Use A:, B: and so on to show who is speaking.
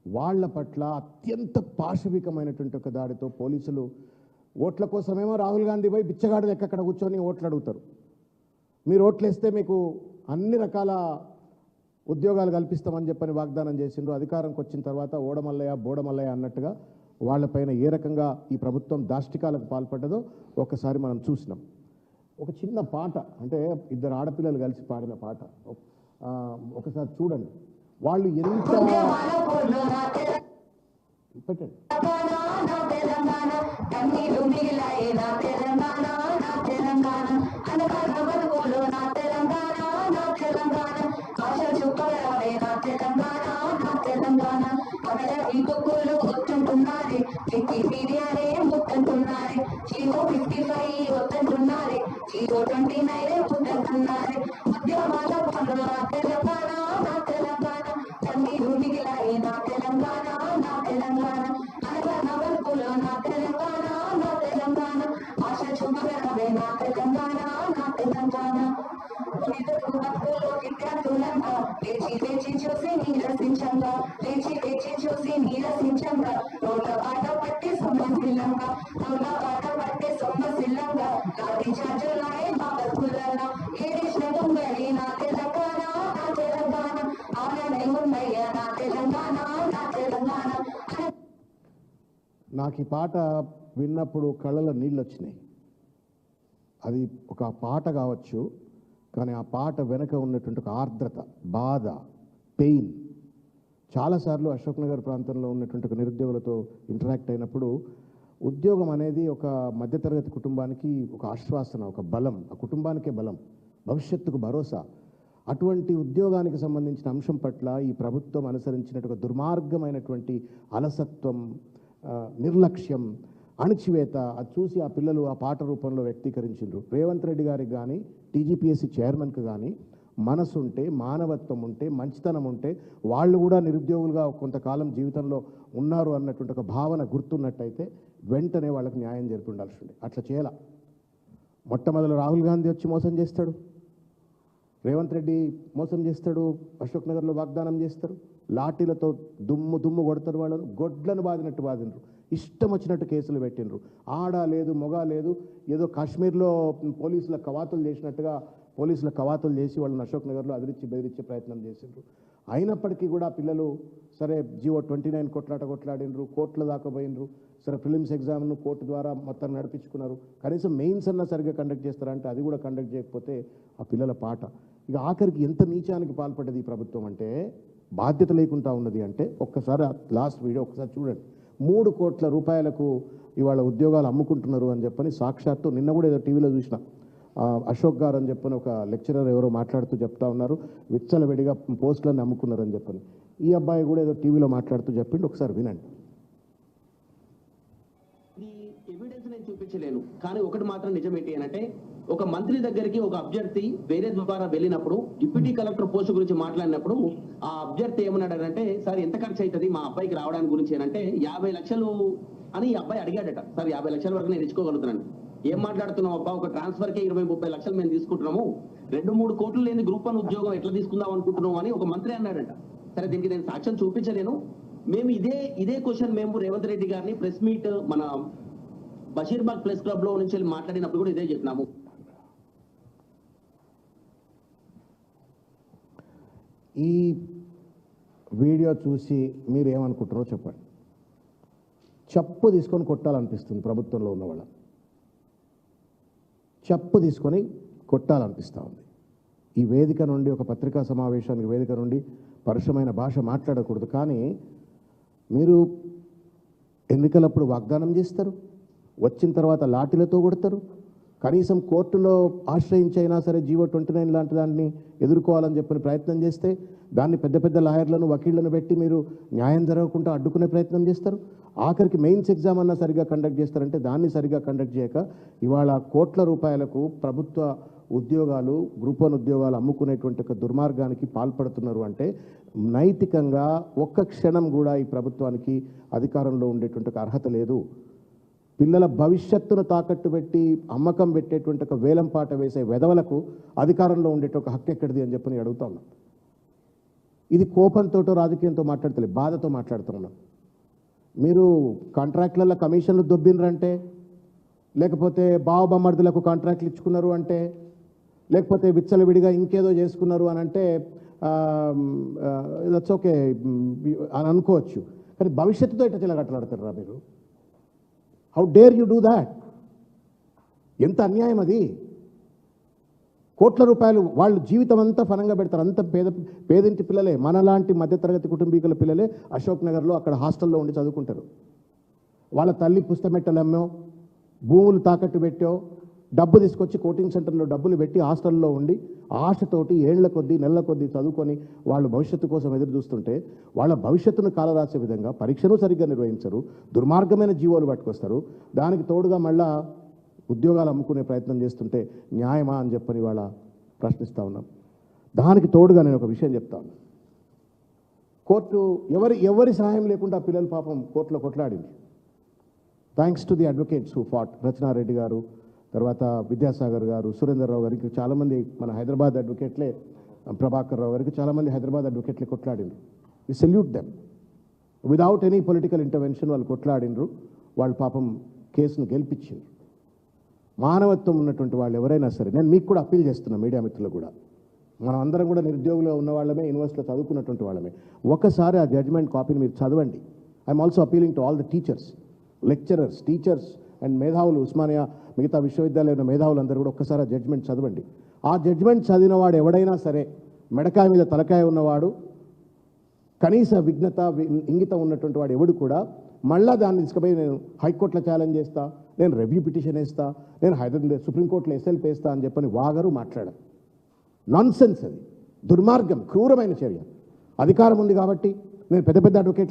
A: వాళ్ళ పట్ల అత్యంత పాశవికమైనటువంటి ఒక దాడితో పోలీసులు ఓట్ల కోసమేమో రాహుల్ గాంధీ పోయి బిచ్చగాడు ఎక్కడ కూర్చొని ఓట్లు అడుగుతారు. మీరు ఓట్లు వేస్తే మీకు అన్ని రకాల ఉద్యోగాలు కల్పిస్తామని చెప్పని వాగ్దానం చేసిండ్రు. అధికారంకి వచ్చిన తర్వాత ఓడమల్లయ్య బోడమల్లయ్య అన్నట్టుగా వాళ్ళపైన ఏ రకంగా ఈ ప్రభుత్వం దాష్టికాలకు పాల్పడ్డదో ఒకసారి మనం చూసినాం. ఒక చిన్న పాట, అంటే ఇద్దరు ఆడపిల్లలు కలిసి పాడిన పాట ఒకసారి చూడండి. వాళ్ళు ఎంత పెట్టండి. నాకు ఈ పాట విన్నప్పుడు కళ్ళలో నీళ్ళు వచ్చినాయి. అది ఒక పాట కావచ్చు, కానీ ఆ పాట వెనక ఉన్నటువంటి ఒక ఆర్ద్రత, బాధ, పెయిన్. చాలాసార్లు అశోక్ నగర్ ప్రాంతంలో ఉన్నటువంటి ఒక నిరుద్యోగులతో ఇంటరాక్ట్ అయినప్పుడు ఉద్యోగం అనేది ఒక మధ్యతరగతి కుటుంబానికి ఒక ఆశ్వాసన, ఒక బలం, ఆ కుటుంబానికే బలం, భవిష్యత్తుకు భరోసా. అటువంటి ఉద్యోగానికి సంబంధించిన అంశం పట్ల ఈ ప్రభుత్వం అనుసరించినటువంటి దుర్మార్గమైనటువంటి అలసత్వం, నిర్లక్ష్యం, అణచివేత అది చూసి ఆ పిల్లలు ఆ పాట రూపంలో వ్యక్తీకరించారు. రేవంత్ రెడ్డి గారికి కానీ టీజీపీఎస్సీ చైర్మన్కి కానీ మనసు ఉంటే, మానవత్వం ఉంటే, మంచితనం ఉంటే వాళ్ళు కూడా నిరుద్యోగులుగా కొంతకాలం జీవితంలో ఉన్నారు అన్నటువంటి ఒక భావన గుర్తున్నట్టయితే వెంటనే వాళ్ళకి న్యాయం జరిపి ఉండాల్సి ఉండే. అట్లా చేయాల. మొట్టమొదలు రాహుల్ గాంధీ వచ్చి మోసం చేస్తాడు, రేవంత్ రెడ్డి మోసం చేస్తాడు, అశోక్ నగర్లో వాగ్దానం చేస్తారు, లాఠీలతో దుమ్ము కొడతారు, వాళ్ళను గొడ్లను బాదినట్టు బాదినరు, ఇష్టం వచ్చినట్టు కేసులు పెట్టినరు. ఆడ లేదు మొగ లేదు, ఏదో కాశ్మీర్లో పోలీసుల కవాతులు చేసినట్టుగా పోలీసుల కవాతులు చేసి వాళ్ళని అశోక్ నగర్లో అదిరించి బెదిరించే ప్రయత్నం చేసిండ్రు. అయినప్పటికీ కూడా పిల్లలు సరే జీవో 29 కొట్లాడినరు, కోర్టుల దాకా పోయినరు. సరే ప్రిలిమ్స్ ఎగ్జామ్ను కోర్టు ద్వారా మొత్తం నడిపించుకున్నారు. కనీసం మెయిన్స్ అన్నా సరిగ్గా కండక్ట్ చేస్తారంటే అది కూడా కండక్ట్ చేయకపోతే ఆ పిల్లల పాట. ఇక ఆఖరికి ఎంత నీచానికి పాల్పడ్డది ఈ ప్రభుత్వం అంటే, బాధ్యత లేకుండా ఉన్నది అంటే, ఒక్కసారి లాస్ట్ వీడియో ఒకసారి చూడండి. 3 కోట్ల రూపాయలకు ఇవాళ ఉద్యోగాలు అమ్ముకుంటున్నారు అని చెప్పని సాక్షాత్తు నిన్న కూడా ఏదో టీవీలో చూసిన అశోక్ గారు అని చెప్పని ఒక లెక్చరర్ ఎవరో మాట్లాడుతూ చెప్తా ఉన్నారు, విచ్చలవిడిగా పోస్టులను అమ్ముకున్నారని చెప్పని. ఈ అబ్బాయి కూడా ఏదో టీవీలో మాట్లాడుతూ చెప్పిండు, ఒకసారి వినండి.
B: ఎవిడెన్స్ నేను చూపించలేను, కానీ ఒకటి మాత్రం నిజం ఏంటి అంటే, ఒక మంత్రి దగ్గరికి ఒక అభ్యర్థి వేరే ద్వారా వెళ్ళినప్పుడు డిప్యూటీ కలెక్టర్ పోస్ట్ గురించి మాట్లాడినప్పుడు ఆ అభ్యర్థి ఏమన్నాడంటే, సార్ ఎంత ఖర్చు అవుతుంది మా అబ్బాయికి రావడానికి గురించి అంటే 50 లక్షలు అని ఈ అబ్బాయి అడిగాడట. సార్ 50 లక్షల వరకు నేను ఇచ్చుకోగలుగుతున్నాను. ఏం మాట్లాడుతున్నావు అబ్బా, ఒక ట్రాన్స్ఫర్కే 20-30 లక్షలు మేము తీసుకుంటున్నాము, 2-3 కోట్లు లేని గ్రూప్ 1 ఉద్యోగం ఎట్లా తీసుకుందాం అనుకుంటున్నాం అని ఒక మంత్రి అన్నాడట. సరే దీనికి నేను సాక్ష్యం చూపించలేను. మేము ఇదే క్వశ్చన్ మేము రేవంత్ రెడ్డి గారిని ప్రెస్ మీట్ మన బషీర్బాగ్ ప్రెస్ క్లబ్ లో నుంచి మాట్లాడినప్పుడు కూడా ఇదే చెప్పినాము.
A: ఈ వీడియో చూసి మీరు ఏమనుకుంటారో చెప్పండి. చెప్పు తీసుకొని కొట్టాలనిపిస్తుంది ప్రభుత్వంలో ఉన్న వాళ్ళ, చెప్పు తీసుకొని కొట్టాలనిపిస్తూ ఉంది. ఈ వేదిక నుండి, ఒక పత్రికా సమావేశానికి వేదిక నుండి పరుషమైన భాష మాట్లాడకూడదు, కానీ మీరు ఎన్నికలప్పుడు వాగ్దానం చేస్తారు, వచ్చిన తర్వాత లాఠీలతో కొడతారు, కనీసం కోర్టులో ఆశ్రయించైనా సరే జీవో 29 లాంటి దాన్ని ఎదుర్కోవాలని చెప్పిన ప్రయత్నం చేస్తే దాన్ని పెద్ద పెద్ద లాయర్లను వకీళ్లను పెట్టి మీరు న్యాయం జరగకుండా అడ్డుకునే ప్రయత్నం చేస్తారు. ఆఖరికి మెయిన్స్ ఎగ్జామ్ అన్నా సరిగ్గా కండక్ట్ చేస్తారంటే దాన్ని సరిగ్గా కండక్ట్ చేయక ఇవాళ కోట్ల రూపాయలకు ప్రభుత్వ ఉద్యోగాలు, గ్రూప్ 1 ఉద్యోగాలు అమ్ముకునేటువంటి ఒక దుర్మార్గానికి పాల్పడుతున్నారు అంటే నైతికంగా ఒక్క క్షణం కూడా ఈ ప్రభుత్వానికి అధికారంలో ఉండేటువంటి ఒక అర్హత లేదు. పిల్లల భవిష్యత్తును తాకట్టు పెట్టి అమ్మకం పెట్టేటువంటి ఒక వేలంపాట వేసే వెధవలకు అధికారంలో ఉండేట ఒక హక్కు ఎక్కడిది అని చెప్పని అడుగుతా ఉన్నాం. ఇది కోపంతో రాజకీయంతో మాట్లాడతలే, బాధతో మాట్లాడుతూ ఉన్నాం. మీరు కాంట్రాక్ట్లలో కమిషన్లు దొబ్బినరంటే, లేకపోతే బావబొమ్మర్దులకు కాంట్రాక్ట్లు ఇచ్చుకున్నారు అంటే, లేకపోతే విచ్చలవిడిగా ఇంకేదో చేసుకున్నారు అని అంటే దట్స్ ఓకే అని అనుకోవచ్చు. కానీ భవిష్యత్తుతో ఇట్లా చిలగట్లాడతారా మీరు? How dare you do that? ఎంత అన్యాయం అది. కోట్ల రూపాయలు వాళ్ళు జీవితం అంతా ఫలంగా పెడతారు. అంత పేదింటి పిల్లలే, మనలాంటి మధ్యతరగతి కుటుంబీకుల పిల్లలే అశోక్ నగర్లో అక్కడ హాస్టల్లో ఉండి చదువుకుంటారు. వాళ్ళ తల్లి పుస్తమెట్టలమ్మో, భూములు తాకట్టు పెట్టో, డబ్బు తీసుకొచ్చి కోచింగ్ సెంటర్లో డబ్బులు పెట్టి హాస్టల్లో ఉండి ఆశతోటి ఏళ్ల కొద్దీ నెలల కొద్దీ చదువుకొని వాళ్ళు భవిష్యత్తు కోసం ఎదురు చూస్తుంటే, వాళ్ళ భవిష్యత్తును కాలరాసే విధంగా పరీక్షను సరిగ్గా నిర్వహించరు, దుర్మార్గమైన జీవోలు పట్టుకొస్తారు. దానికి తోడుగా మళ్ళా ఉద్యోగాలు అమ్ముకునే ప్రయత్నం చేస్తుంటే న్యాయమా అని చెప్పని వాళ్ళ ప్రశ్నిస్తూ ఉన్నాం. దానికి తోడుగా నేను ఒక విషయం చెప్తాను. కోర్టు ఎవరి సహాయం లేకుండా పిల్లలు పాపం కోర్టులో కొట్లాడింది. Thanks to the advocates who fought. Rachana Reddy గారు, తర్వాత విద్యాసాగర్ గారు, సురేందర్రావు గారికి, చాలామంది మన హైదరాబాద్ అడ్వకేట్లే, ప్రభాకర్ రావు గారికి చాలామంది హైదరాబాద్ అడ్వకేట్లే కొట్లాడినరు. We salute them. Without any political intervention వాళ్ళు కొట్లాడినరు. వాళ్ళు పాపం కేసును గెలిపించారు. మానవత్వం ఉన్నటువంటి వాళ్ళు ఎవరైనా సరే, నేను మీకు కూడా అప్పీల్ చేస్తున్నా, మీడియా మిత్రులు కూడా, మనం అందరం కూడా నిరుద్యోగులు ఉన్న వాళ్ళమే, యూనివర్సిటీలో చదువుకున్నటువంటి వాళ్ళమే. ఒకసారి ఆ జడ్జ్మెంట్ కాపీని మీరు చదవండి. I'm also appealing to all the teachers, lecturers, teachers and మేధావులు, ఉస్మానియా మిగతా విశ్వవిద్యాలయంలో మేధావులందరూ కూడా ఒక్కసారి ఆ జడ్జ్మెంట్ చదవండి. ఆ జడ్జ్మెంట్ చదివిన వాడు ఎవడైనా సరే, మెడకాయ మీద తలకాయ ఉన్నవాడు, కనీస విఘ్నత ఇంగితం ఉన్నటువంటి వాడు ఎవడు కూడా మళ్ళా దాన్ని తీసుకుపోయి నేను హైకోర్టులో ఛాలెంజ్ చేస్తా, నేను రివ్యూ పిటిషన్ వేస్తా, నేను సుప్రీంకోర్టులో ఎస్ఎల్పీ వేస్తా అని చెప్పని వాగరు, మాట్లాడరు. నాన్సెన్స్ అది, దుర్మార్గం, క్రూరమైన చర్య. అధికారం ఉంది కాబట్టి నేను పెద్ద పెద్ద అడ్వకేట్